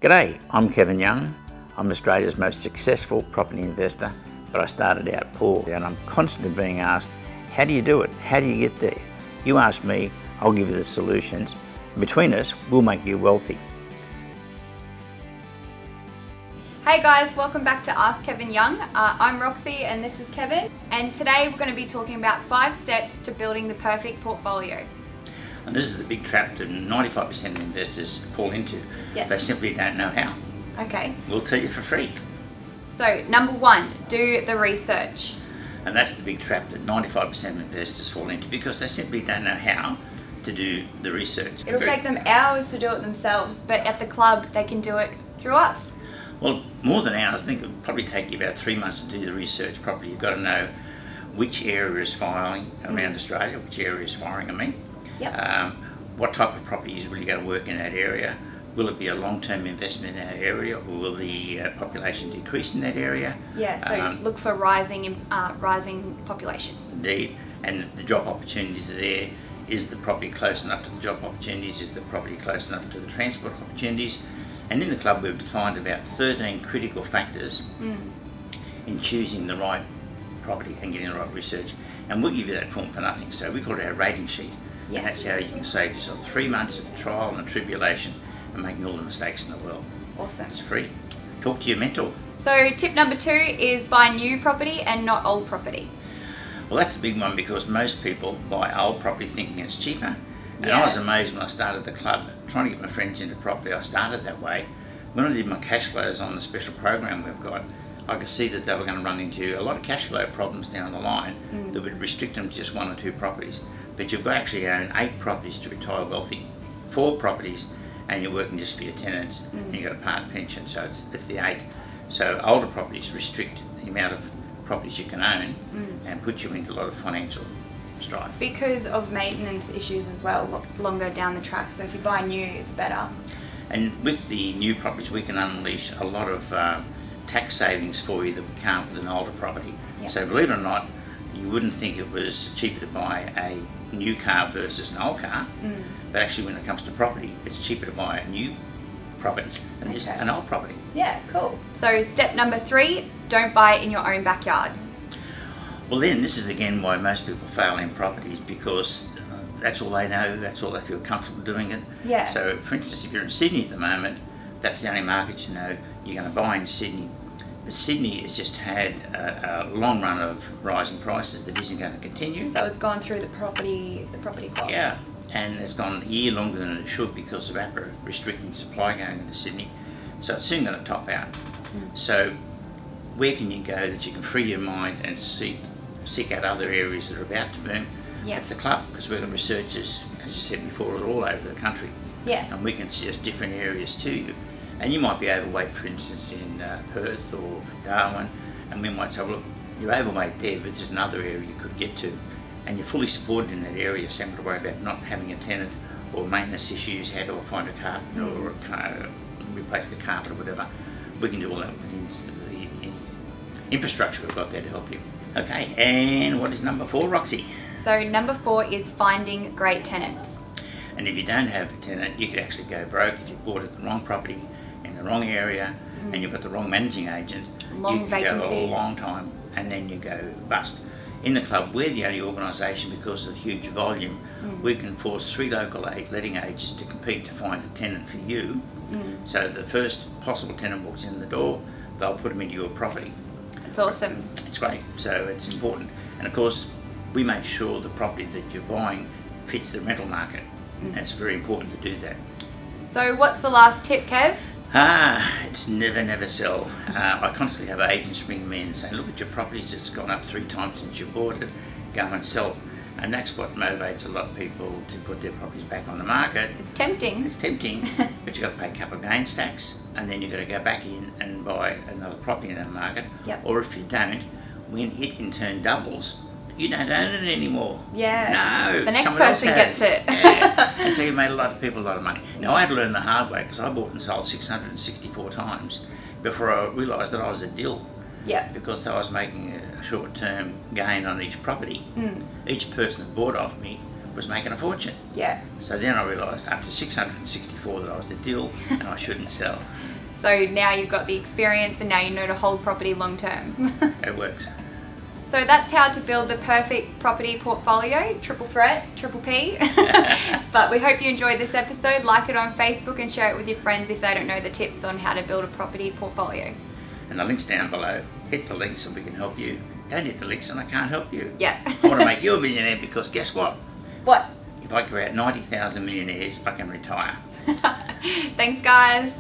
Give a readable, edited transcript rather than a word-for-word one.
G'day, I'm Kevin Young. I'm Australia's most successful property investor, but I started out poor, and I'm constantly being asked, how do you do it? How do you get there? You ask me, I'll give you the solutions. Between us, we'll make you wealthy. Hey guys, welcome back to Ask Kevin Young. I'm Roxy and this is Kevin, and today we're going to be talking about 5 steps to building the perfect portfolio. And this is the big trap that 95% of investors fall into. Yes. They simply don't know how. Okay. We'll tell you for free. So, number 1, do the research. And that's the big trap that 95% of investors fall into because they simply don't know how to do the research. It'll take them hours to do it themselves, but at the club they can do it through us. Well, more than hours. I think it'll probably take you about 3 months to do the research properly. You've got to know which area is firing around Australia, which area is firing, I mean. Yep. What type of property is really going to work in that area? Will it be a long-term investment in that area, or will the population decrease in that area? Yeah, so look for rising population. Indeed, and the job opportunities are there. Is the property close enough to the job opportunities? Is the property close enough to the transport opportunities? And in the club we've defined about 13 critical factors in choosing the right property and getting the right research. And we'll give you that form for nothing. So we call it our rating sheet. Yes. And that's how you can save yourself 3 months of trial and tribulation and making all the mistakes in the world. Awesome. It's free. Talk to your mentor. So tip number 2 is buy new property and not old property. Well, that's a big one because most people buy old property thinking it's cheaper. And Yeah. I was amazed when I started the club, trying to get my friends into property. I started that way. When I did my cash flows on the special program we've got, I could see that they were going to run into a lot of cash flow problems down the line that would restrict them to just 1 or 2 properties. But you've got to actually own 8 properties to retire wealthy, 4 properties, and you're working just for your tenants, and you've got a part pension, so it's the 8. So older properties restrict the amount of properties you can own and put you into a lot of financial strife. Because of maintenance issues as well, longer down the track, so if you buy new, it's better. And with the new properties, we can unleash a lot of tax savings for you that we can't with an older property. Yep. So believe it or not, you wouldn't think it was cheaper to buy a new car versus an old car, but actually when it comes to property, it's cheaper to buy a new property than just an old property. Yeah, cool. So step number 3, don't buy it in your own backyard. Well then, this is again why most people fail in properties, because that's all they know, that's all they feel comfortable doing it. Yeah. So for instance, if you're in Sydney at the moment, that's the only market you know you're going to buy in Sydney. But Sydney has just had a long run of rising prices that isn't going to continue. So it's gone through the property clock. Yeah, and it's gone a year longer than it should because of APRA restricting supply going into Sydney. So it's soon going to top out. So where can you go that you can free your mind and seek out other areas that are about to boom? Yes. At the club, because we've got researchers, as you said before, all over the country. Yeah. And we can suggest different areas to you. And you might be overweight, for instance, in Perth or Darwin, and we might say, well, look, you're overweight there, but there's another area you could get to. And you're fully supported in that area, so you don't have to worry about not having a tenant or maintenance issues, how do I find a carpet or replace the carpet or whatever. We can do all that within the infrastructure we've got there to help you. Okay, and what is number 4, Roxy? So number 4 is finding great tenants. And if you don't have a tenant, you could actually go broke if you bought the wrong property in the wrong area and you've got the wrong managing agent. Long you vacancy. Go a long time and then you go bust. In the club, we're the only organisation, because of the huge volume, we can force 3 local letting agents to compete to find a tenant for you. So the first possible tenant walks in the door, they'll put them into your property. It's awesome. It's great, so it's important. And of course, we make sure the property that you're buying fits the rental market. And it's very important to do that. So what's the last tip, Kev? It's never sell. I constantly have agents ring me and say, look at your properties, it's gone up 3 times since you bought it, go and sell. And that's what motivates a lot of people to put their properties back on the market. It's tempting. It's tempting, but you've got to pay capital gains tax, and then you've got to go back in and buy another property in that market. Yep. Or if you don't, when it in turn doubles, you don't own it anymore. Yeah. No. The next someone else person has. gets it. Yeah. And so you made a lot of people a lot of money. Now I had to learn the hard way because I bought and sold 664 times before I realised that I was a dill. Yeah. Because I was making a short-term gain on each property. Each person that bought off me was making a fortune. Yeah. So then I realised after 664 that I was the deal and I shouldn't sell. So now you've got the experience and now you know to hold property long term. It works. So that's how to build the perfect property portfolio, triple threat, triple P. But we hope you enjoyed this episode. Like it on Facebook and share it with your friends if they don't know the tips on how to build a property portfolio. And the link's down below. Hit the links and we can help you. Don't hit the links and I can't help you. Yeah. I want to make you a millionaire because guess what? What? If I create 90,000 millionaires, I can retire. Thanks guys.